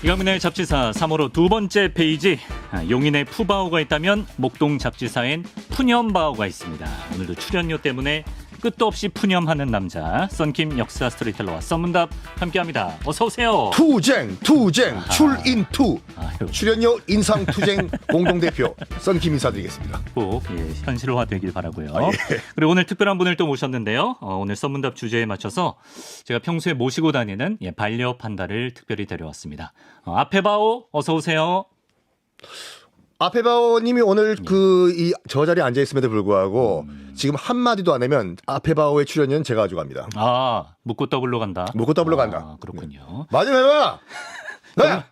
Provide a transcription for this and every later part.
이강민의 잡지사 3월호 두 번째 페이지. 용인에 푸바오가 있다면 목동 잡지사엔 푸념바오가 있습니다. 오늘도 출연료 때문에 끝도 없이 푸념하는 남자 썬킴 역사 스토리텔러와 썬문답 함께합니다. 어서 오세요. 투쟁 출인투 출연료 인상투쟁 공동대표 썬킴 인사드리겠습니다. 꼭 현실화되길 바라고요. 예. 그리고 오늘 특별한 분을 또 모셨는데요. 오늘 썬문답 주제에 맞춰서 제가 평소에 모시고 다니는 반려 판다를 특별히 데려왔습니다. 아페바오 어서 오세요. 아페바오님이 오늘 저 자리에 앉아 있음에도 불구하고 지금 한 마디도 안 하면 아페바오의 출연료는 제가 가져갑니다. 아, 묻고 더블로 간다. 묻고 더블로 간다. 그렇군요. 맞아, 해봐. 네.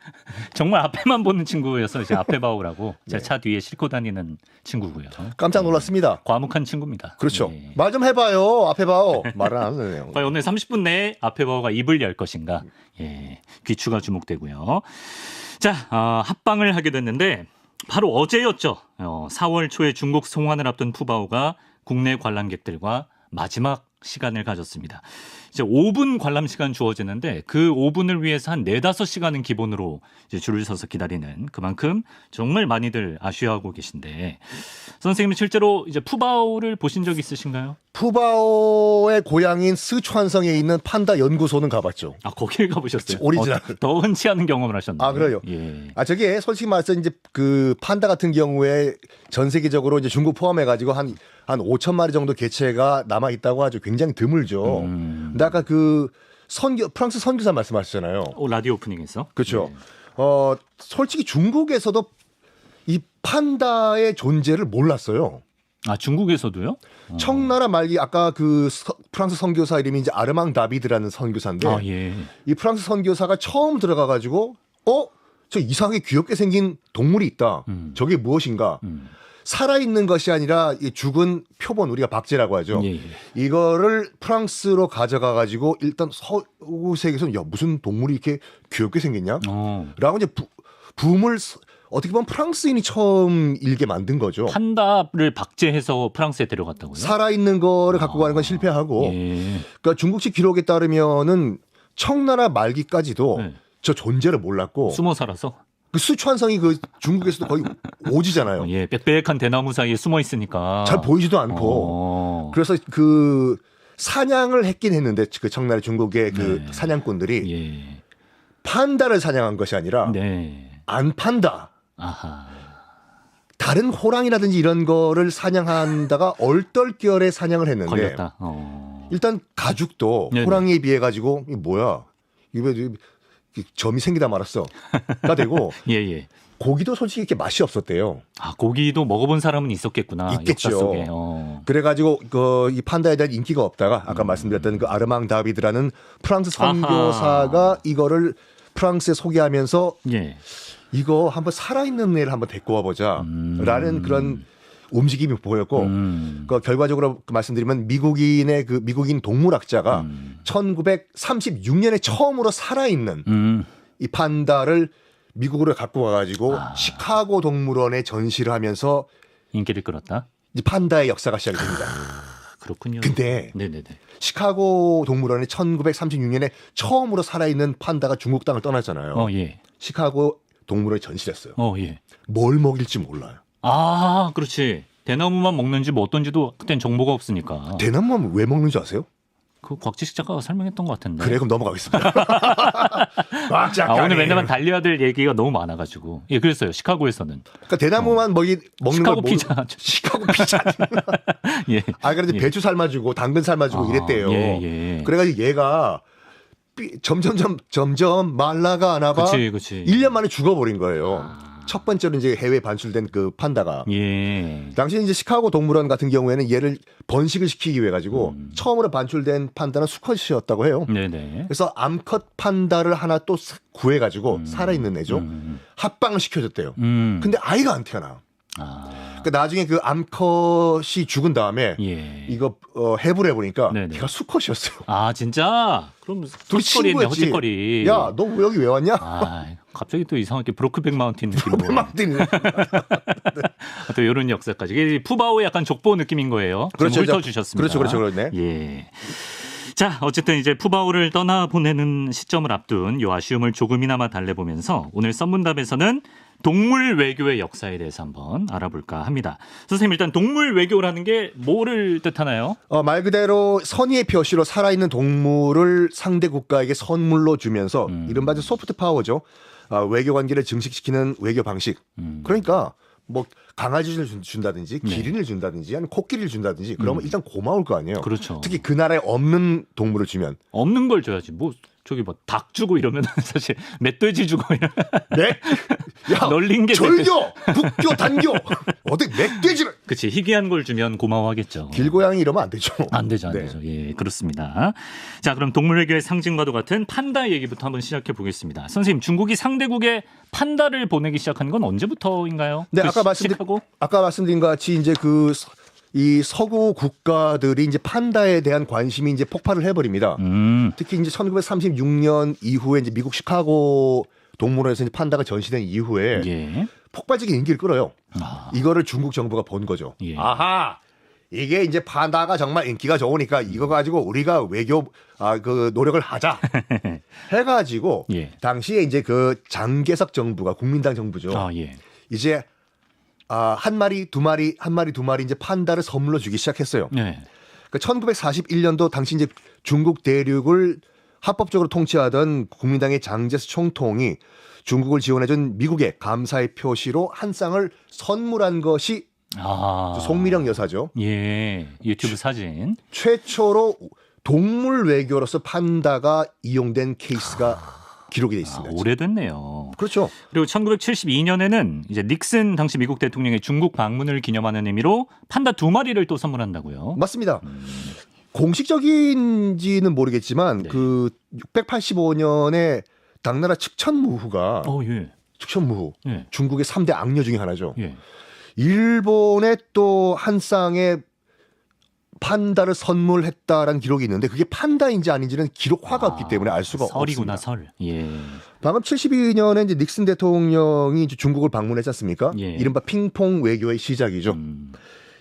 정말 앞에만 보는 친구여서 이제 아페바오라고 제 차 뒤에 싣고 다니는 친구고요. 깜짝 놀랐습니다. 과묵한 친구입니다. 그렇죠. 네. 말 좀 해봐요, 아페바오. 말을 안 하네요. 과연 오늘 30분 내에 아페바오가 입을 열 것인가? 귀추가 주목되고요. 자, 합방을 하게 됐는데 바로 어제였죠. 4월 초에 중국 송환을 앞둔 푸바오가 국내 관람객들과 마지막 시간을 가졌습니다. 이제 5분 관람 시간 주어지는데 그 5분을 위해서 한 4-5시간은 기본으로 이제 줄을 서서 기다리는 그만큼 정말 많이들 아쉬워하고 계신데 선생님은 실제로 이제 푸바오를 보신 적 있으신가요? 푸바오의 고향인 스촨성에 있는 판다 연구소는 가봤죠. 아, 거길 가보셨어요? 오리지널. 더 흔치 않은 경험을 하셨네요. 아, 그래요? 예. 저게 솔직히 말해서 이제 그 판다 같은 경우에 전 세계적으로 이제 중국 포함해가지고 한 5천 마리 정도 개체가 남아 있다고 하죠. 굉장히 드물죠. 근데 아까 프랑스 선교사 말씀하셨잖아요. 라디오 오프닝에서. 그렇죠. 네. 솔직히 중국에서도 이 판다의 존재를 몰랐어요. 아, 중국에서도요? 청나라 말기 아까 프랑스 선교사 이름이 이제 아르망 다비드라는 선교사인데 아, 예. 이 프랑스 선교사가 처음 들어가가지고 저 이상하게 귀엽게 생긴 동물이 있다. 저게 무엇인가? 살아있는 것이 아니라 이 죽은 표본 우리가 박제라고 하죠. 예. 이거를 프랑스로 가져가가지고 일단 서구 세계에서는 야 무슨 동물이 이렇게 귀엽게 생겼냐? 라고 이제 붐을 어떻게 보면 프랑스인이 처음 일게 만든 거죠. 판다를 박제해서 프랑스에 데려갔다고요? 살아있는 거를 갖고 가는 건 실패하고 예. 그러니까 중국식 기록에 따르면은 청나라 말기까지도 네. 저 존재를 몰랐고 숨어 살아서? 그 스촨성이 중국에서도 거의 오지잖아요. 예, 빽빽한 대나무 사이에 숨어 있으니까 잘 보이지도 않고 그래서 사냥을 했긴 했는데 그 청나라 중국의 사냥꾼들이 예. 판다를 사냥한 것이 아니라 안판다. 아하. 다른 호랑이라든지 이런 거를 사냥한다가 얼떨결에 사냥을 했는데 걸렸다. 일단 가죽도 네네. 호랑이에 비해 가지고 이 뭐야 입에 점이 생기다 말았어가 되고 예. 고기도 솔직히 이렇게 맛이 없었대요. 아, 고기도 먹어본 사람은 있었겠구나. 있겠죠. 역사 속에. 그래가지고 이 판다에 대한 인기가 없다가 아까 말씀드렸던 그 아르망 다비드라는 프랑스 선교사가 이거를 프랑스에 소개하면서 예. 이거 한번 살아있는 애를 한번 데리고 와보자라는 그런 움직임이 보였고 결과적으로 말씀드리면 미국인 동물학자가 1936년에 처음으로 살아있는 이 판다를 미국으로 갖고 와가지고 시카고 동물원에 전시를 하면서 인기를 끌었다. 이제 판다의 역사가 시작이 됩니다. 그렇군요. 근데 네네네. 시카고 동물원에 1936년에 처음으로 살아있는 판다가 중국 땅을 떠났잖아요. 예. 시카고 동물원에 전시를 했어요. 예. 뭘 먹일지 몰라요. 아, 그렇지. 대나무만 먹는지 뭐 어떤지도 그땐 정보가 없으니까. 대나무만 왜 먹는지 아세요? 그 곽지식 작가가 설명했던 것 같은데. 그래, 그럼 넘어가겠습니다. 곽 작가님. 오늘 왜냐면 달려야 될 얘기가 너무 많아가지고. 예, 그랬어요. 시카고에서는. 그러니까 대나무만 먹는 시카고 거 피자. 시카고 피자. 예. 그래도 배추 삶아주고 당근 삶아주고 이랬대요. 예. 그래가지고 얘가 점점 말라가나 봐. 그치. 1년 만에 죽어버린 거예요. 첫 번째로 이제 해외 반출된 그 판다가. 예. 당시 이제 시카고 동물원 같은 경우에는 얘를 번식을 시키기 위해 가지고 처음으로 반출된 판다는 수컷이었다고 해요. 네네. 그래서 암컷 판다를 하나 또 구해 가지고 살아있는 애죠. 합방을 시켜줬대요. 근데 아이가 안 태어나. 그러니까 나중에 그 암컷이 죽은 다음에 이거 해부를 해보니까 걔가 수컷이었어요. 아, 진짜? 그럼 둘이 친구였지. 헛짓거리. 야, 너 여기 왜 왔냐? 갑자기 또 이상하게 브로크백 마운틴 느낌으로. 브로크백 마운틴. 또 이런 역사까지. 이게 푸바오의 약간 족보 느낌인 거예요. 그렇죠. 훑어주셨습니다. 그렇죠. 네. 예. 자, 어쨌든 이제 푸바오를 떠나보내는 시점을 앞둔 이 아쉬움을 조금이나마 달래보면서 오늘 썬문답에서는 동물 외교의 역사에 대해서 한번 알아볼까 합니다. 선생님, 일단 동물 외교라는 게 뭐를 뜻하나요? 말 그대로 선의의 표시로 살아있는 동물을 상대 국가에게 선물로 주면서 이른바 소프트 파워죠. 외교 관계를 증식시키는 외교 방식. 그러니까 뭐 강아지를 준다든지 기린을 준다든지 아니면 코끼리를 준다든지 그러면 일단 고마울 거 아니에요. 그렇죠. 특히 그 나라에 없는 동물을 주면. 없는 걸 줘야지. 뭐 저기 뭐 닭 주고 이러면 사실 멧돼지 주고 이러면 네? 야, 널린 게 절교, 국교, 단교. 어디 멧돼지를. 그치, 희귀한 걸 주면 고마워하겠죠. 길고양이 이러면 안 되죠. 안 되죠. 예, 그렇습니다. 자, 그럼 동물 외교의 상징과도 같은 판다 얘기부터 한번 시작해 보겠습니다. 선생님, 중국이 상대국에 판다를 보내기 시작한 건 언제부터인가요? 네, 아까 말씀드린 것 같이 이제 이 서구 국가들이 이제 판다에 대한 관심이 이제 폭발을 해버립니다. 특히 이제 1936년 이후에 이제 미국 시카고 동물원에서 이제 판다가 전시된 이후에 예. 폭발적인 인기를 끌어요. 이거를 중국 정부가 본 거죠. 예. 아하, 이게 이제 판다가 정말 인기가 좋으니까 이거 가지고 우리가 외교 그 노력을 하자 해가지고 예. 당시에 이제 그 장개석 정부가 국민당 정부죠. 예. 이제 한 마리 두 마리 이제 판다를 선물로 주기 시작했어요. 네. 그러니까 1941년도 당시 이제 중국 대륙을 합법적으로 통치하던 국민당의 장제스 총통이 중국을 지원해준 미국의 감사의 표시로 한 쌍을 선물한 것이 송미령 여사죠. 예, 유튜브 사진. 최초로 동물 외교로서 판다가 이용된 케이스가 기록이 돼 있습니다. 오래됐네요. 그렇죠. 그리고 1972년에는 이제 닉슨 당시 미국 대통령의 중국 방문을 기념하는 의미로 판다 2마리를 또 선물한다고요. 맞습니다. 공식적인지는 모르겠지만 네. 그 685년에 당나라 측천무후가 예. 측천무후 예. 중국의 3대 악녀 중에 하나죠. 예. 일본에 또 한 쌍의 판다를 선물했다라는 기록이 있는데 그게 판다인지 아닌지는 기록화가 없기 때문에 알 수가 설이구나, 없습니다. 설. 예. 방금 72년에 이제 닉슨 대통령이 이제 중국을 방문했지 않습니까? 예. 이른바 핑퐁 외교의 시작이죠.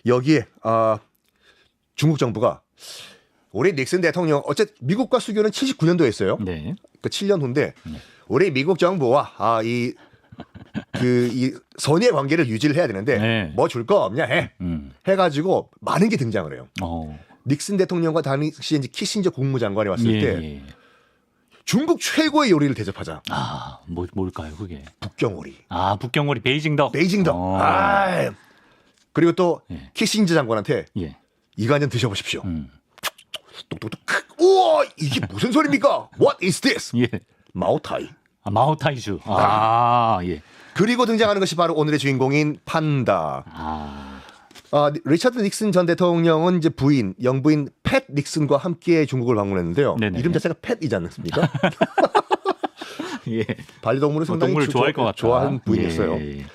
여기에 중국 정부가 우리 닉슨 대통령 어쨌든 미국과 수교는 79년도에 했어요. 네. 그 7년 후인데 우리 미국 정부와 이 선의의 관계를 유지를 해야 되는데 네. 뭐 줄 거 없냐 해가지고 많은 게 등장을 해요. 닉슨 대통령과 당시 이제 키신저 국무장관이 왔을 때 중국 최고의 요리를 대접하자. 뭘까요, 그게? 북경오리. 북경오리 베이징덕. 베이징덕. 그리고 또 예. 키신저 장관한테 예. 이거 한 잔 드셔보십시오. 똑똑똑. 우와, 이게 무슨 소리입니까? What is this? 예. 마오타이. 마오타이주. 예. 그리고 등장하는 것이 바로 오늘의 주인공인 판다. 리차드 닉슨 전 대통령은 이제 영부인 팻 닉슨과 함께 중국을 방문했는데요. 네네. 이름 자체가 팻이지 않습니까? 예. 반려동물을 상당히 동물을 좋아할 것 같다. 좋아하는 부인이었어요. 예.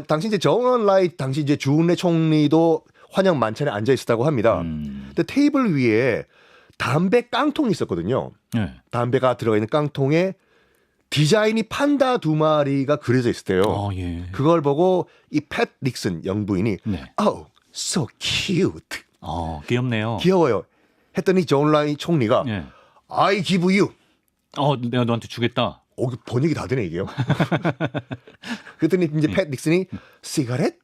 당시 이제 정원 라이 당시 이제 주은래 총리도 환영 만찬에 앉아 있었다고 합니다. 근데 테이블 위에 담배 깡통이 있었거든요. 예. 담배가 들어가 있는 깡통에 디자인이 판다 2마리가 그려져 있었대요. 예. 그걸 보고 이 팻 닉슨 영부인이 네. Oh, so cute. 귀엽네요. 귀여워요. 했더니 존 라이 총리가 예. I give you. 내가 너한테 주겠다. 번역이 다 되네 이게요. 그랬더니 이제 팻 닉슨이 시가렛?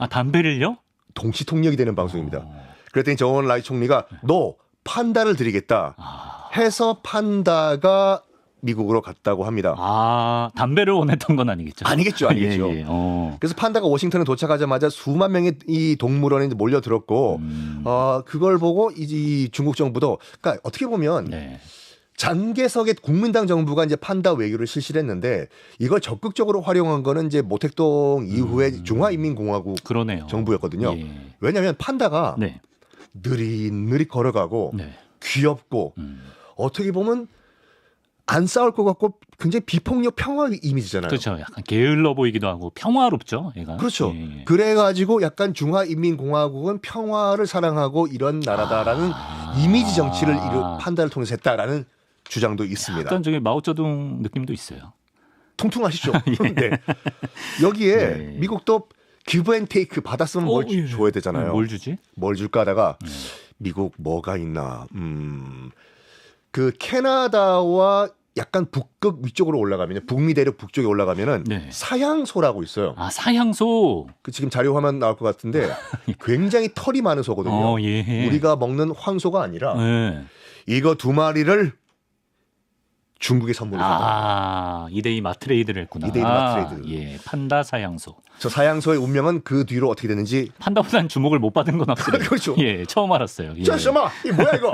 담배를요? 동시통역이 되는 방송입니다. 그랬더니 존 라이 총리가 너 판다를 드리겠다 해서 판다가 미국으로 갔다고 합니다. 담배를 원했던 건 아니겠죠? 아니겠죠. 예. 그래서 판다가 워싱턴에 도착하자마자 수만 명의 이 동물원에 이제 몰려들었고 그걸 보고 이 중국 정부도 그러니까 어떻게 보면 네. 장개석의 국민당 정부가 이제 판다 외교를 실시를 했는데 이걸 적극적으로 활용한 거는 이제 모택동 이후에 중화인민공화국 그러네요. 정부였거든요. 예. 왜냐하면 판다가 네. 느릿느릿 걸어가고 네. 귀엽고 어떻게 보면 안 싸울 것 같고 굉장히 비폭력 평화 이미지잖아요. 그렇죠. 약간 게을러 보이기도 하고 평화롭죠, 얘가. 그렇죠. 예. 그래가지고 약간 중화인민공화국은 평화를 사랑하고 이런 나라다라는 이미지 정치를 판다를 통해서 했다라는 주장도 있습니다. 약간 저기 마오쩌둥 느낌도 있어요. 통통하시죠. 네. 여기에 네. 미국도 기브 앤 테이크 받았으면 뭘 줘야 되잖아요. 뭘 주지? 뭘 줄까 하다가 미국 뭐가 있나? 그 캐나다와 약간 북극 위쪽으로 올라가면 북미 대륙 북쪽에 올라가면은 네. 사향소라고 있어요. 아, 사향소. 그 지금 자료 화면 나올 것 같은데 굉장히 털이 많은 소거든요. 예. 우리가 먹는 황소가 아니라 네. 이거 두 마리를 중국에 선물을 줬다. 아, 2대2 마트레이드를 했구나. 2대2 마트레이드. 예, 판다 사향소. 저 사향소의 운명은 그 뒤로 어떻게 됐는지. 판다보다는 주목을 못 받은 건 확실해요. 그렇죠. 예, 처음 알았어요. 예. 잠깐만, 이게 뭐야 이거?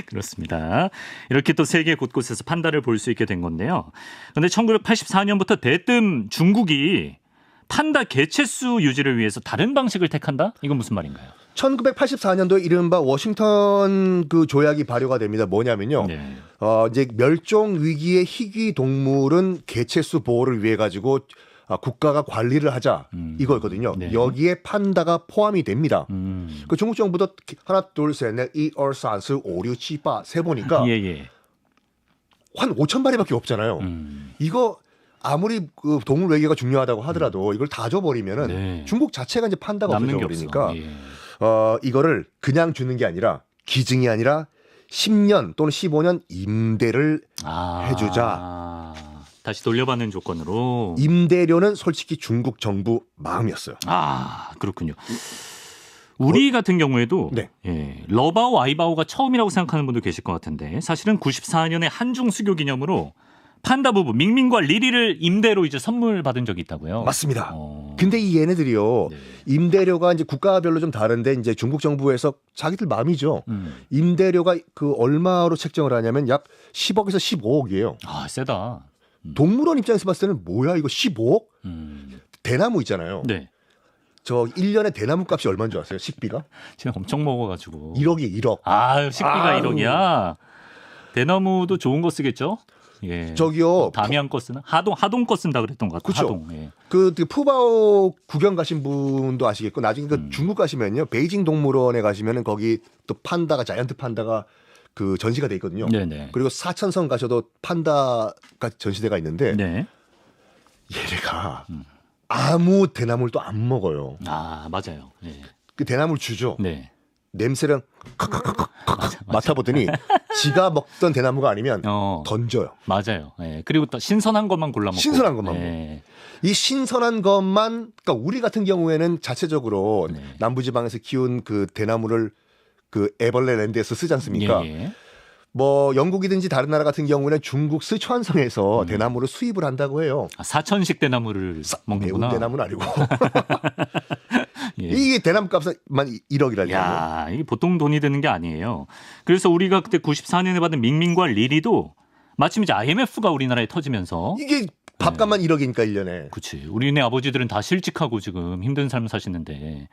그렇습니다. 이렇게 또 세계 곳곳에서 판다를 볼 수 있게 된 건데요. 그런데 1984년부터 대뜸 중국이 판다 개체수 유지를 위해서 다른 방식을 택한다? 이건 무슨 말인가요? 1984년도에 이른바 워싱턴 그 조약이 발효가 됩니다. 뭐냐면요. 네. 이제 멸종 위기의 희귀 동물은 개체수 보호를 위해 가지고 국가가 관리를 하자 이거였거든요. 네. 여기에 판다가 포함이 됩니다. 그 중국 정부도 하나, 둘, 셋, 넷, 2, 3, 4, 5, 6, 7, 8 세 보니까 예. 한 5천 마리밖에 없잖아요. 이거 아무리 그 동물 외교가 중요하다고 하더라도 이걸 다 줘버리면은 네. 중국 자체가 이제 판다가 남는 게 없어져 버리니까 없어. 예. 이거를 그냥 주는 게 아니라 기증이 아니라 10년 또는 15년 임대를 해주자. 다시 돌려받는 조건으로. 임대료는 솔직히 중국 정부 마음이었어요. 아, 그렇군요. 우리 같은 경우에도 네. 예, 러바오 아이바오가 처음이라고 생각하는 분도 계실 것 같은데 사실은 94년에 한중 수교 기념으로 판다 부부 밍밍과 리리를 임대로 이제 선물 받은 적이 있다고요. 맞습니다. 근데 이 얘네들이요. 네. 임대료가 이제 국가별로 좀 다른데 이제 중국 정부에서 자기들 마음이죠. 임대료가 그 얼마로 책정을 하냐면 약 10억에서 15억이에요. 아, 세다. 동물원 입장에서 봤을 때는 뭐야 이거 15억? 대나무 있잖아요. 네. 저 1년에 대나무 값이 얼마인 줄 아세요? 식비가? 제가 엄청 먹어가지고. 1억이 1억. 아, 식비가 아유. 1억이야. 대나무도 좋은 거 쓰겠죠? 예. 저기요. 다미안 거 쓰나? 하동 거 쓴다 그랬던 것 같아요. 그쵸. 하동. 예. 그 푸바오 구경 가신 분도 아시겠고 나중에 그 중국 가시면요. 베이징 동물원에 가시면은 거기 또 판다가 자이언트 판다가 그 전시가 돼 있거든요. 네네. 그리고 사천성 가셔도 판다가 전시대가 있는데 네. 얘네가 아무 대나무를 또 안 먹어요. 아, 맞아요. 네. 그 대나무를 주죠. 네. 냄새랑 맡아보더니 지가 먹던 대나무가 아니면 던져요. 맞아요. 예. 그리고 또 신선한 것만 골라 먹고. 신선한 것만 예. 이 신선한 것만 그러니까 우리 같은 경우에는 자체적으로 네. 남부지방에서 키운 그 대나무를 그 에벌레랜드에서 쓰지 않습니까? 예. 뭐 영국이든지 다른 나라 같은 경우에는 중국 스촨성에서 대나무를 수입을 한다고 해요. 아, 사천식 대나무를 먹는구나. 매운 대나무는 아니고. 예. 이게 대나무 값만 1억이라니까요. 야, 이게 보통 돈이 드는 게 아니에요. 그래서 우리가 그때 94년에 받은 밍밍과 리리도 마침 이제 IMF가 우리나라에 터지면서 이게 밥값만 1억이니까 1년에. 그치. 우리네 아버지들은 다 실직하고 지금 힘든 삶 사시는데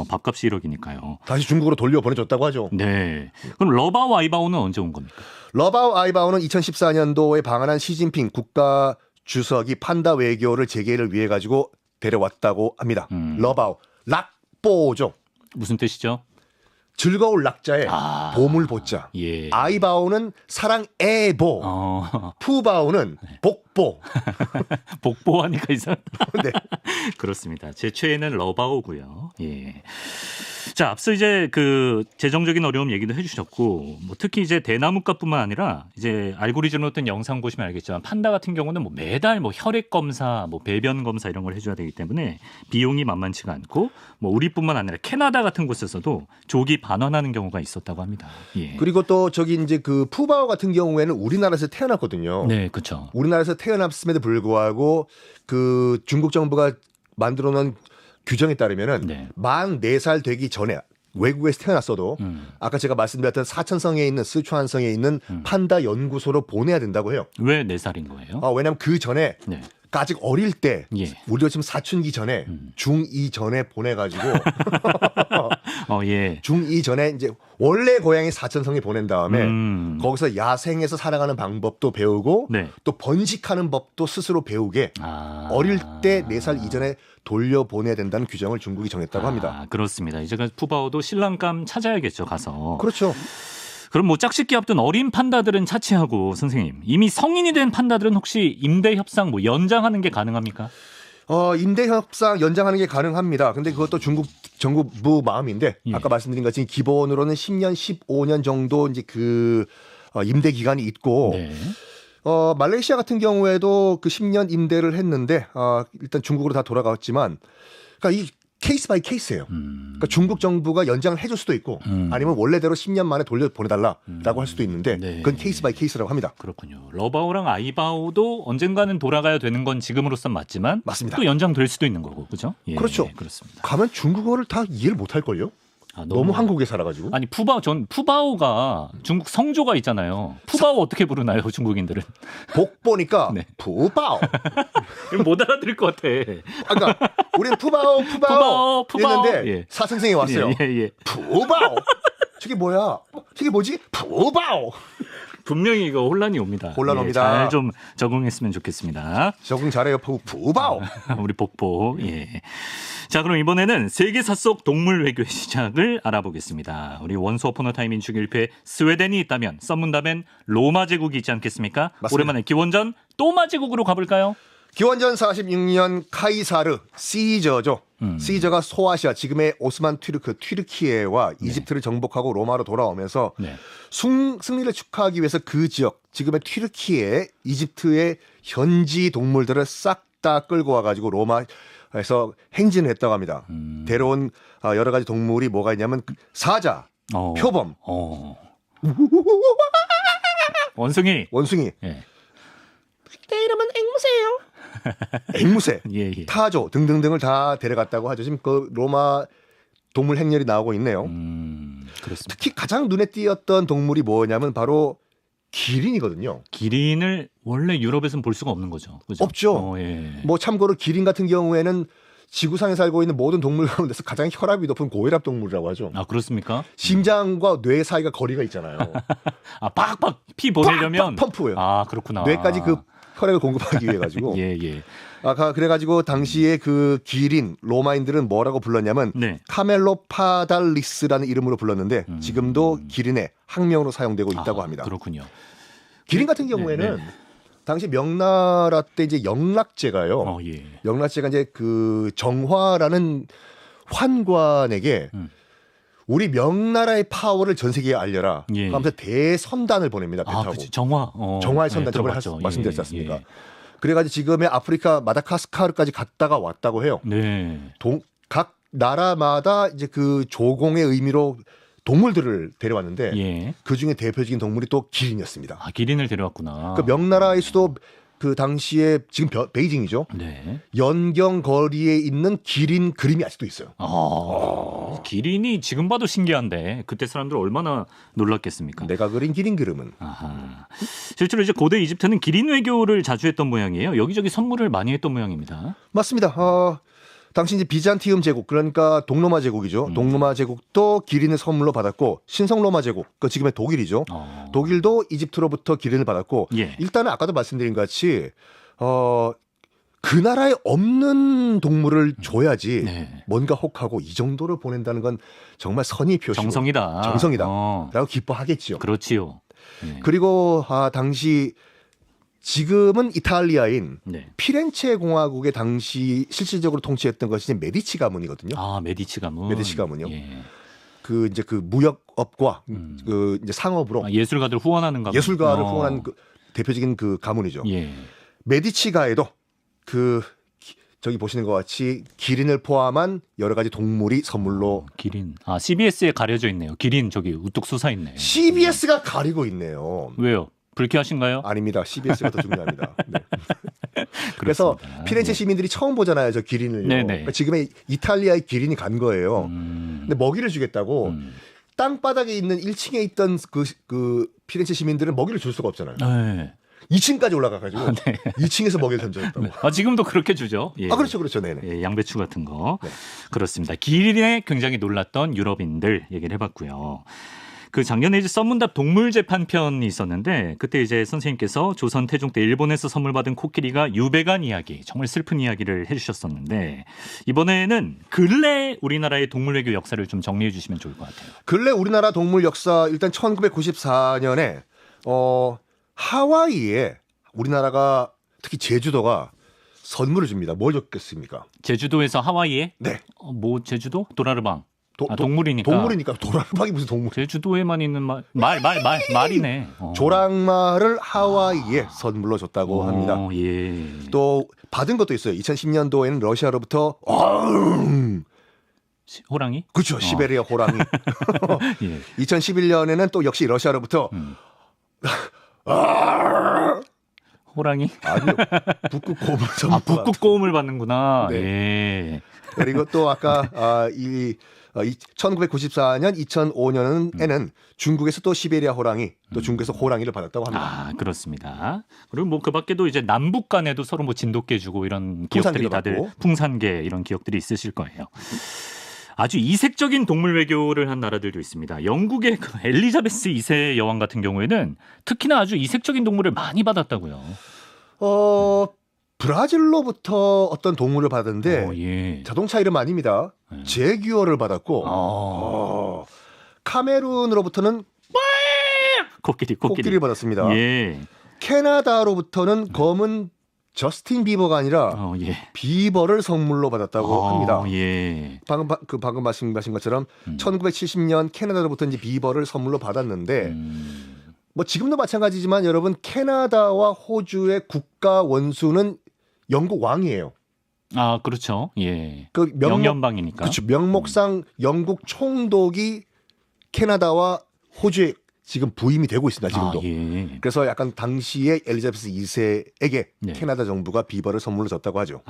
밥값이 1억이니까요. 다시 중국으로 돌려보내줬다고 하죠. 네. 그럼 러바오 아이바오는 언제 온 겁니까? 러바오 아이바오는 2014년도에 방한한 시진핑 국가 주석이 판다 외교를 재개를 위해 가지고 데려왔다고 합니다. 러바오 락보죠. 무슨 뜻이죠? 즐거울 락자에 보물 보자. 예. 아이바오는 사랑 애보. 푸바오는 복보. 복보하니까 이상하다. 네. 그렇습니다. 제 최애는 러바오고요. 예. 자, 앞서 이제 그 재정적인 어려움 얘기도 해주셨고, 뭐 특히 이제 대나무값뿐만 아니라 이제 알고리즘으로 어떤 영상 보시면 알겠지만 판다 같은 경우는 뭐 매달 뭐 혈액 검사, 뭐 배변 검사 이런 걸 해줘야 되기 때문에 비용이 만만치가 않고, 뭐 우리뿐만 아니라 캐나다 같은 곳에서도 조기 반환하는 경우가 있었다고 합니다. 예. 그리고 또 저기 이제 그 푸바오 같은 경우에는 우리나라에서 태어났거든요. 네, 그렇죠. 우리나라에서 태어났음에도 불구하고 그 중국 정부가 만들어놓은 규정에 따르면은 네. 만 4살 되기 전에 외국에서 태어났어도 아까 제가 말씀드렸던 사천성에 있는 스촨성에 있는 판다 연구소로 보내야 된다고 해요. 왜 4살인 거예요? 왜냐하면 그 전에 네. 아직 어릴 때 예. 우리가 지금 사춘기 전에 중2 전에 보내가지고 예. 중2 전에 이제 원래 고향이 사천성에 보낸 다음에 거기서 야생에서 살아가는 방법도 배우고 네. 또 번식하는 법도 스스로 배우게 어릴 때 4살 이전에 돌려보내야 된다는 규정을 중국이 정했다고 합니다. 그렇습니다. 이제 푸바오도 신랑감 찾아야겠죠, 가서. 그렇죠. 그럼 뭐 짝짓기 앞둔 어린 판다들은 차치하고 선생님, 이미 성인이 된 판다들은 혹시 임대 협상 뭐 연장하는 게 가능합니까? 임대 협상 연장하는 게 가능합니다. 근데 그것도 중국 정부 마음인데 예. 아까 말씀드린 것처럼 기본으로는 10년, 15년 정도 이제 그 임대 기간이 있고 네. 말레이시아 같은 경우에도 그 10년 임대를 했는데 일단 중국으로 다 돌아갔지만 그러니까 이 케이스 바이 케이스예요. 그러니까 중국 정부가 연장을 해줄 수도 있고 아니면 원래대로 10년 만에 돌려 보내달라라고 할 수도 있는데 네. 그건 케이스 바이 케이스라고 합니다. 그렇군요. 러바오랑 아이바오도 언젠가는 돌아가야 되는 건 지금으로선 맞지만 맞습니다. 또 연장될 수도 있는 거고, 그죠? 예, 그렇죠. 그렇습니다. 가면 중국어를 다 이해를 못할 걸요. 너무 한국에 살아가지고. 아니 푸바오가 중국 성조가 있잖아요. 푸바오 어떻게 부르나요, 중국인들은? 복 보니까 네. 푸바오. 못 알아들을 것 같아. 그러니까 우리는 푸바오 푸바오. 했는데 예. 사선생이 왔어요. 예. 푸바오. 저게 뭐야? 저게 뭐지? 푸바오. 분명히 이거 혼란이 옵니다. 혼란 옵니다. 잘 좀 적응했으면 좋겠습니다. 적응 잘해요. 푸바오. 우리 복보. 예. 자, 그럼 이번에는 세계사 속 동물 외교의 시작을 알아보겠습니다. 우리 원스 어폰 어 타임 인축 1패 스웨덴이 있다면 썸문답엔 로마 제국이 있지 않겠습니까? 맞습니다. 오랜만에 기원전 또마 제국으로 가볼까요? 기원전 46년 카이사르 시저죠. 시저가 소아시아 지금의 오스만 튀르키예와 이집트를 정복하고 로마로 돌아오면서 네. 승리를 축하하기 위해서 그 지역 지금의 튀르키예, 이집트의 현지 동물들을 싹 다 끌고 와가지고 로마에서 행진을 했다고 합니다. 데려온 여러 가지 동물이 뭐가 있냐면 사자, 표범, 원숭이. 예. 내 이름은 앵무새예요. 앵무새, 예. 타조 등등등을 다 데려갔다고 하죠. 지금 그 로마 동물 행렬이 나오고 있네요. 그렇습니다. 특히 가장 눈에 띄었던 동물이 뭐냐면 바로 기린이거든요. 기린을 원래 유럽에서는 볼 수가 없는 거죠. 그죠? 없죠. 예. 뭐 참고로 기린 같은 경우에는 지구상에 살고 있는 모든 동물 가운데서 가장 혈압이 높은 고혈압 동물이라고 하죠. 아, 그렇습니까? 심장과 뇌 사이가 거리가 있잖아요. 아, 빡빡 피 보내려면 팍팍 펌프예요. 아, 그렇구나. 뇌까지 그 혈액을 공급하기 위해 가지고. 예. 그래가지고 당시에 그 기린 로마인들은 뭐라고 불렀냐면 네. 카멜로파달리스라는 이름으로 불렀는데 지금도 기린의 학명으로 사용되고 있다고 합니다. 그렇군요. 기린 같은 경우에는 당시 명나라 때 이제 영락제가요. 예. 영락제가 이제 그 정화라는 환관에게 우리 명나라의 파워를 전 세계에 알려라. 예. 하면서 대선단을 보냅니다. 배 타고. 그치. 정화의 선단 저번에 들어봤죠. 말씀드렸지 않습니까? 예. 그래가지고 지금의 아프리카 마다가스카르까지 갔다가 왔다고 해요. 네. 각 나라마다 이제 그 조공의 의미로 동물들을 데려왔는데 예. 그 중에 대표적인 동물이 또 기린이었습니다. 아, 기린을 데려왔구나. 그 명나라의 수도 그 당시에 지금 베이징이죠. 네. 연경 거리에 있는 기린 그림이 아직도 있어요. 기린이 지금 봐도 신기한데 그때 사람들 얼마나 놀랐겠습니까? 내가 그린 기린 그림은. 아하. 실제로 이제 고대 이집트는 기린 외교를 자주 했던 모양이에요. 여기저기 선물을 많이 했던 모양입니다. 맞습니다. 당시 이제 비잔티움 제국 그러니까 동로마 제국이죠. 동로마 제국도 기린을 선물로 받았고 신성로마 제국 그 지금의 독일이죠. 독일도 이집트로부터 기린을 받았고 예. 일단은 아까도 말씀드린 것 같이 그 나라에 없는 동물을 줘야지 네. 뭔가 혹하고 이 정도를 보낸다는 건 정말 선의 표시고 정성이다. 라고 기뻐하겠죠. 그렇지요. 예. 그리고 당시 지금은 이탈리아인 네. 피렌체 공화국의 당시 실질적으로 통치했던 것이 메디치 가문이거든요. 아, 메디치 가문. 메디치 가문이요. 예. 그 이제 그 무역업과 그 이제 상업으로 예술가들 후원하는 가문. 예술가를 후원한 그 대표적인 그 가문이죠. 예. 메디치가에도 저기 보시는 것 같이 기린을 포함한 여러 가지 동물이 선물로 기린. 아, CBS에 가려져 있네요. 기린 저기 우뚝 솟아 있네. CBS가 가리고 있네요. 왜요? 불쾌하신가요? 아닙니다. CBS가 더 중요합니다. 네. 그래서 피렌체 시민들이 처음 보잖아요. 저 기린을요. 그러니까 지금의 이탈리아의 기린이 간 거예요. 근데 먹이를 주겠다고 땅바닥에 있는 1층에 있던 그 피렌체 시민들은 먹이를 줄 수가 없잖아요. 네. 2층까지 올라가가지고 2층에서 먹이를 던져줬다고. 지금도 그렇게 주죠. 예. 그렇죠. 네네. 예, 양배추 같은 거. 네. 그렇습니다. 기린에 굉장히 놀랐던 유럽인들 얘기를 해봤고요. 그 작년에 이제 썸문답 동물 재판편이 있었는데 그때 이제 선생님께서 조선 태종 때 일본에서 선물 받은 코끼리가 유배간 이야기, 정말 슬픈 이야기를 해주셨었는데 이번에는 근래 우리나라의 동물 외교 역사를 좀 정리해 주시면 좋을 것 같아요. 근래 우리나라 동물 역사 일단 1994년에 하와이에 우리나라가 특히 제주도가 선물을 줍니다. 뭘 줬겠습니까? 제주도에서 하와이에? 네. 뭐 제주도? 도라르방. 동물이니까. 동물이니까 도라르방이 무슨 동물? 제주도에만 있는 말이네. 조랑말을 하와이에 선물로 줬다고 합니다. 예. 또 받은 것도 있어요. 2010년도에는 러시아로부터 호랑이? 그렇죠. 시베리아 호랑이. 예. 2011년에는 또 역시 러시아로부터 호랑이? 아니요. 북극곰을 선물. 북극곰을 받는구나. 네. 예. 그리고 또 아까 1994년, 2005년에는 중국에서 또 시베리아 호랑이, 또 중국에서 호랑이를 받았다고 합니다. 그렇습니다. 그리고 뭐 그 밖에도 이제 남북 간에도 서로 뭐 진돗개 주고 이런 기억들이 다들 받고. 풍산개 이런 기억들이 있으실 거예요. 아주 이색적인 동물 외교를 한 나라들도 있습니다. 영국의 그 엘리자베스 2세 여왕 같은 경우에는 특히나 아주 이색적인 동물을 많이 받았다고요. 브라질로부터 어떤 동물을 받았는데 예. 자동차 이름 아닙니다. 제규어를 받았고 카메룬으로부터는 코끼리를 받았습니다. 예. 캐나다로부터는 검은 저스틴 비버가 아니라 비버를 선물로 받았다고 합니다. 예. 방금 말씀하신 것처럼 1970년 캐나다로부터 이제 비버를 선물로 받았는데 뭐 지금도 마찬가지지만 여러분 캐나다와 호주의 국가 원수는 영국 왕이에요. 그렇죠. 예. 영연방이니까. 그렇죠. 명목상 영국 총독이 캐나다와 호주에 지금 부임이 되고 있습니다. 지금도. 예. 그래서 약간 당시에 엘리자베스 2세에게 캐나다 정부가 비버를 선물로 줬다고 하죠.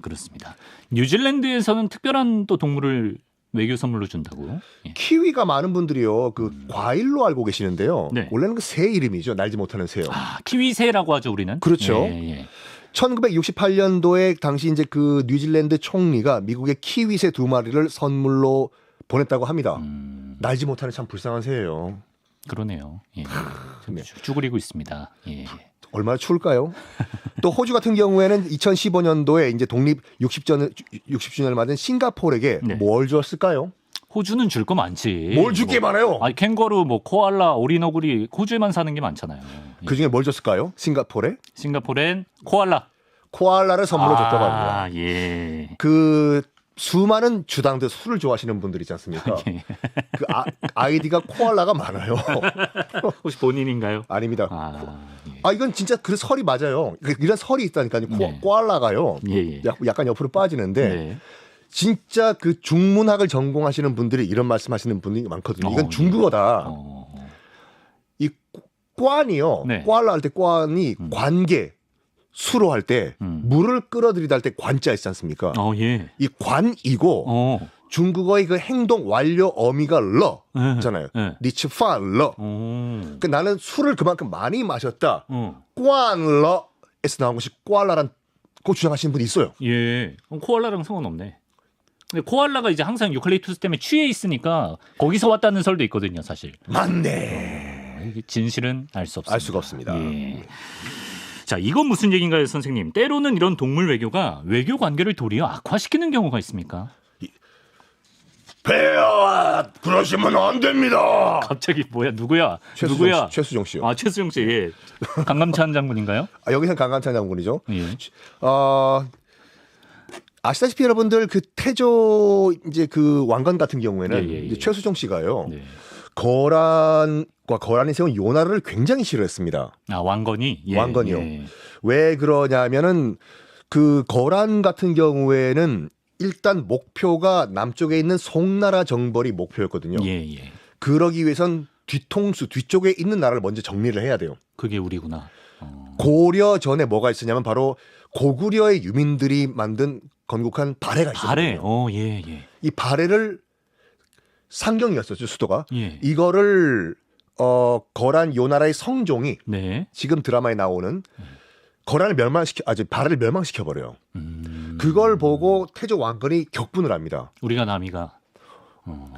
그렇습니다. 뉴질랜드에서는 특별한 또 동물을 외교 선물로 준다고? 예. 키위가 많은 분들이요. 과일로 알고 계시는데요. 네. 원래는 그 새 이름이죠. 날지 못하는 새요. 키위새라고 하죠, 우리는. 그렇죠. 예. 1968년도에 당시 이제 그 뉴질랜드 총리가 미국의 키위새 2마리를 선물로 보냈다고 합니다. 날지 못하는 참 불쌍한 새예요. 그러네요. 예. 쭈그리고 있습니다. 예. 얼마나 추울까요? 또 호주 같은 경우에는 2015년도에 이제 독립 60주년을 맞은 싱가포르에게 뭘 줬을까요? 호주는 줄 거 많지. 뭘 줄 게 많아요? 캥거루, 코알라, 오리너구리 호주에만 사는 게 많잖아요. 그 중에 뭘 줬을까요? 싱가포르엔 코알라를 선물로 줬다고 합니다. 예. 수많은 주당들 술을 좋아하시는 분들 있지 않습니까? 예. 아이디가 코알라가 많아요. 혹시 본인인가요? 아닙니다. 이건 진짜 그 설이 맞아요. 이런 설이 있다니까요. 코알라가요. 약간 옆으로 빠지는데 진짜 그 중문학을 전공하시는 분들이 이런 말씀하시는 분들이 많거든요. 이건 중국어다. 이 꽌이요. 코알라 할 때 꽌이 관계. 수로 할 때 물을 끌어들이다 할 때 관자 있지 않습니까? 이 관이고 중국어의 그 행동 완료 어미가 러잖아요. 니츠파 러. 그러니까 나는 술을 그만큼 많이 마셨다. 꽌러에서 나온 것이 코알라라고 주장하시는 분이 있어요. 예. 코알라랑 상관없네. 근데 코알라가 이제 항상 유칼립투스 때문에 취해 있으니까 거기서 왔다는 설도 있거든요, 사실. 맞네. 진실은 알 수 없습니다. 알 수가 없습니다. 예. 자, 이건 무슨 얘기인가요, 선생님? 때로는 이런 동물 외교가 외교 관계를 도리어 악화시키는 경우가 있습니까? 배야, 그러시면 안 됩니다. 갑자기 누구야? 최수종 씨요. 최수종 씨. 예. 강감찬 장군인가요? 여기서는 강감찬 장군이죠. 예. 아시다시피 여러분들 그 태조 이제 그 왕건 같은 경우에는 이제 최수종 씨가요. 거란과 거란이 세운 요나를 굉장히 싫어했습니다. 왕건이? 왕건이요. 왜 그러냐면은 그 거란 같은 경우에는 일단 목표가 남쪽에 있는 송나라 정벌이 목표였거든요. 그러기 위해선 뒤쪽에 있는 나라를 먼저 정리를 해야 돼요. 그게 우리구나. 고려 전에 뭐가 있었냐면 바로 고구려의 유민들이 만든 건국한 발해가 있었거든요. 이 발해를 상경이었었죠, 수도가. 이거를 거란 요나라의 성종이 지금 드라마에 나오는 거란을 발해를 멸망시켜 버려요. 그걸 보고 태조 왕건이 격분을 합니다. 우리가 남이가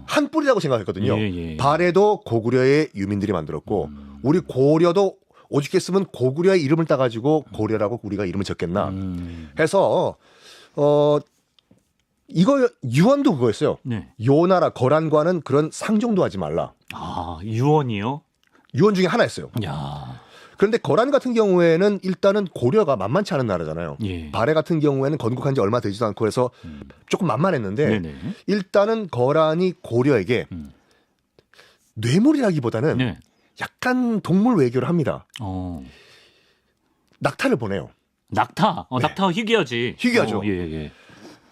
한 뿌리라고 생각했거든요. 발해도 고구려의 유민들이 만들었고 우리 고려도 오죽했으면 고구려의 이름을 따가지고 고려라고 우리가 이름을 적겠나 해서 이거 유언도 그거였어요. 요나라 거란과는 그런 상종도 하지 말라. 유언이요? 유언 중에 하나였어요. 그런데 거란 같은 경우에는 일단은 고려가 만만치 않은 나라잖아요. 예. 발해 같은 경우에는 건국한 지 얼마 되지도 않고 해서 조금 만만했는데 네네. 일단은 거란이 고려에게 뇌물이라기보다는 네. 약간 동물 외교를 합니다. 낙타를 보내요. 낙타. 네. 낙타 희귀하지. 희귀하죠. 예, 예.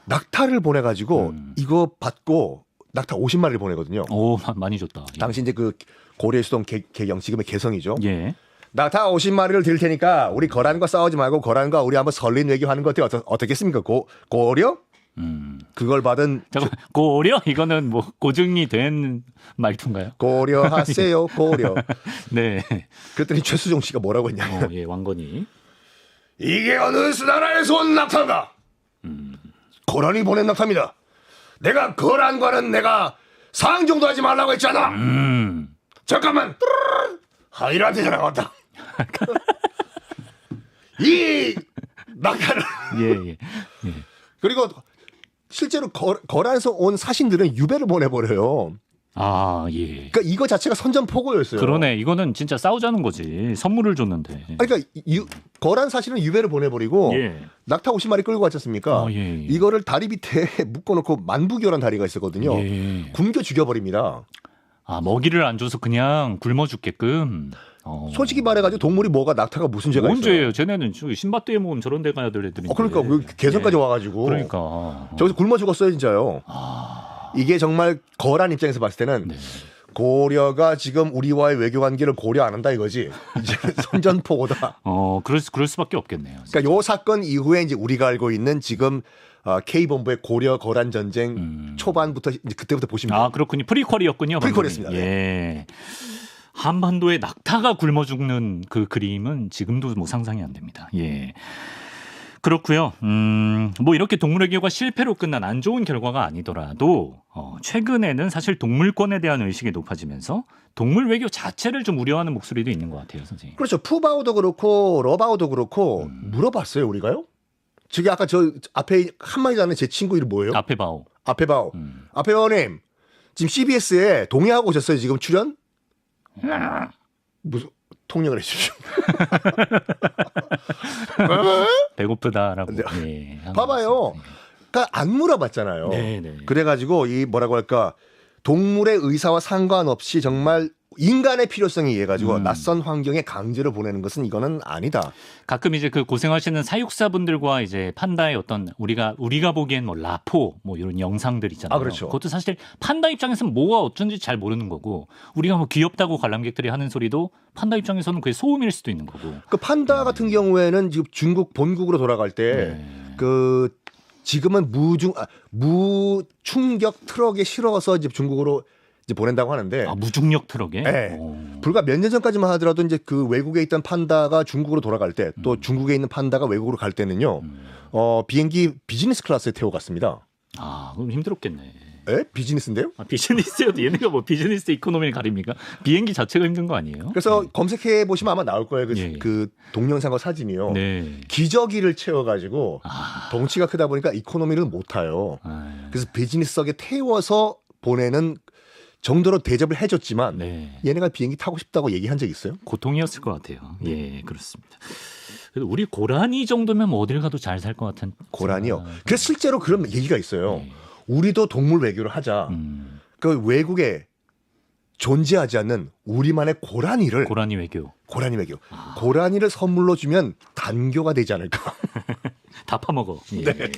낙타를 보내가지고 이거 받고 낙타 50마리를 보내거든요. 오, 많이 줬다. 예. 당시 이제 그 고려의 수도 개경 지금의 개성이죠. 예. 낙타 50마리를 드릴 테니까 우리 거란과 싸우지 말고 거란과 우리 한번 설린 외교하는 것 어떻겠습니까? 고려? 그걸 받은 잠깐 고려 이거는 뭐 고증이 된 말투인가요? 고려하세요, 고려. 네. 그랬더니 최수종 씨가 뭐라고 했냐면 예, 왕건이. 이게 어느 나라에서 온 낙타인가? 거란이 보낸 낙타입니다. 내가 거란과는 내가 상종도 하지 말라고 했잖아. 잠깐만. 하이라한테 전화가 왔다. 이 낙타를 예, 예. 예. 그리고 실제로 거란에서 온 사신들은 유배를 보내버려요. 아, 예. 그러니까 이거 자체가 선전포고였어요. 그러네. 이거는 진짜 싸우자는 거지. 선물을 줬는데. 아니, 그러니까 거란 사실은 유배를 보내버리고 예. 낙타 50마리 끌고 왔지 않습니까? 예, 예. 이거를 다리 밑에 묶어놓고 만부교란 다리가 있었거든요. 예. 굶겨 죽여버립니다. 아, 먹이를 안 줘서 그냥 굶어 죽게끔. 솔직히 말해가지고 동물이 뭐가 낙타가 무슨 죄가 있어요? 언제예요? 쟤네는 신밧드에 모으면 저런 데 가야 될 애들인데. 그러니까 그 개성까지 와가지고 그러니까. 저기서 굶어 죽었어요 진짜요. 이게 정말 거란 입장에서 봤을 때는 네. 고려가 지금 우리와의 외교 관계를 고려 안 한다 이거지. 이제 선전포고다. 그럴 수밖에 없겠네요. 그러니까 요 사건 이후에 이제 우리가 알고 있는 지금 K본부의 고려 거란 전쟁 초반부터 이제 그때부터 보시면 돼요. 아, 그렇군요. 프리퀄이었군요. 프리퀄이었습니다. 예. 한반도에 낙타가 굶어 죽는 그 그림은 지금도 뭐 상상이 안 됩니다. 예. 그렇고요. 뭐 이렇게 동물 외교가 실패로 끝난 안 좋은 결과가 아니더라도 최근에는 사실 동물권에 대한 의식이 높아지면서 동물 외교 자체를 좀 우려하는 목소리도 있는 것 같아요, 선생님. 그렇죠. 푸바오도 그렇고 러바오도 그렇고 물어봤어요 우리가요? 저기 아까 저 앞에 한마디 전에 제 친구 이름 뭐예요? 아페바오. 아페바오. 아페바오님 지금 CBS에 동의하고 오셨어요 지금 출연? 무슨 통역을 해주십시오. 배고프다라고. 네. 예, 봐봐요. 그러니까 안 물어봤잖아요. 네네. 그래가지고 이 뭐라고 할까 동물의 의사와 상관없이 정말 인간의 필요성에 의해 가지고 낯선 환경에 강제로 보내는 것은 이거는 아니다. 가끔 이제 그 고생하시는 사육사분들과 이제 판다의 어떤 우리가 보기엔 뭐 라포 뭐 이런 영상들 있잖아요. 아, 그렇죠. 그것도 사실 판다 입장에서는 뭐가 어쩐지 잘 모르는 거고 우리가 뭐 귀엽다고 관람객들이 하는 소리도 판다 입장에서는 그게 소음일 수도 있는 거고. 그 판다 같은 경우에는 지금 중국 본국으로 돌아갈 때 그 지금은 무충격 트럭에 실어서 이제 중국으로 이제 보낸다고 하는데. 무중력 트럭에? 네. 불과 몇 년 전까지만 하더라도 이제 그 외국에 있던 판다가 중국으로 돌아갈 때 또 중국에 있는 판다가 외국으로 갈 때는요. 비행기 비즈니스 클래스에 태워갔습니다. 그럼 힘들었겠네. 에? 비즈니스인데요? 비즈니스여도 얘네가 뭐 비즈니스 이코노미를 가립니까? 비행기 자체가 힘든 거 아니에요? 그래서 검색해 보시면 아마 나올 거예요. 예. 그 동영상과 사진이요. 네. 기저귀를 채워가지고 덩치가 크다 보니까 이코노미를 못 타요. 그래서 비즈니스석에 태워서 보내는 정도로 대접을 해줬지만 네. 얘네가 비행기 타고 싶다고 얘기한 적 있어요? 고통이었을 것 같아요. 예, 그렇습니다. 그래도 우리 고라니 정도면 뭐 어딜 가도 잘 살 것 같은. 고라니요. 그래서 실제로 그런 얘기가 있어요. 네. 우리도 동물 외교를 하자. 그 외국에 존재하지 않는 우리만의 고라니를 고라니 외교. 고라니를 선물로 주면 단교가 되지 않을까. 다 파먹어. 예, 네.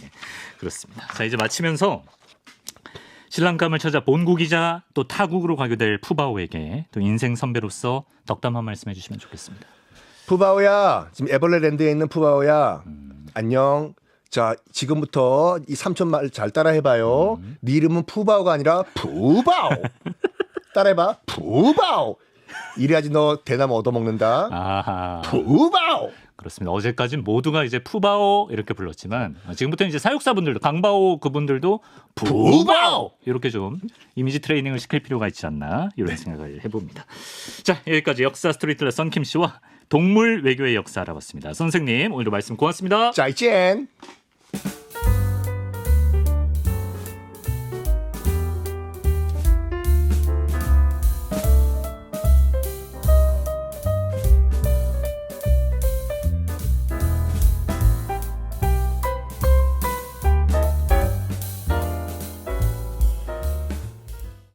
그렇습니다. 자, 이제 마치면서 신랑감을 찾아 본국이자 또 타국으로 가게 될 푸바오에게 또 인생 선배로서 덕담 한 말씀 해주시면 좋겠습니다. 푸바오야, 지금 에벌레랜드에 있는 푸바오야, 안녕. 자, 지금부터 이 삼촌 말 잘 따라해봐요. 네 이름은 푸바오가 아니라 푸바오. 따라해봐. 푸바오. 이래야지 너 대나무 얻어먹는다. 아하. 푸바오. 그렇습니다. 어제까지 모두가 이제 푸바오 이렇게 불렀지만 지금부터는 이제 사육사분들도 강바오 그분들도 푸바오 이렇게 좀 이미지 트레이닝을 시킬 필요가 있지 않나 이런 생각을 해봅니다. 자, 여기까지 역사 스토리텔러 썬킴 씨와 동물 외교의 역사 알아봤습니다. 선생님 오늘도 말씀 고맙습니다. 再见。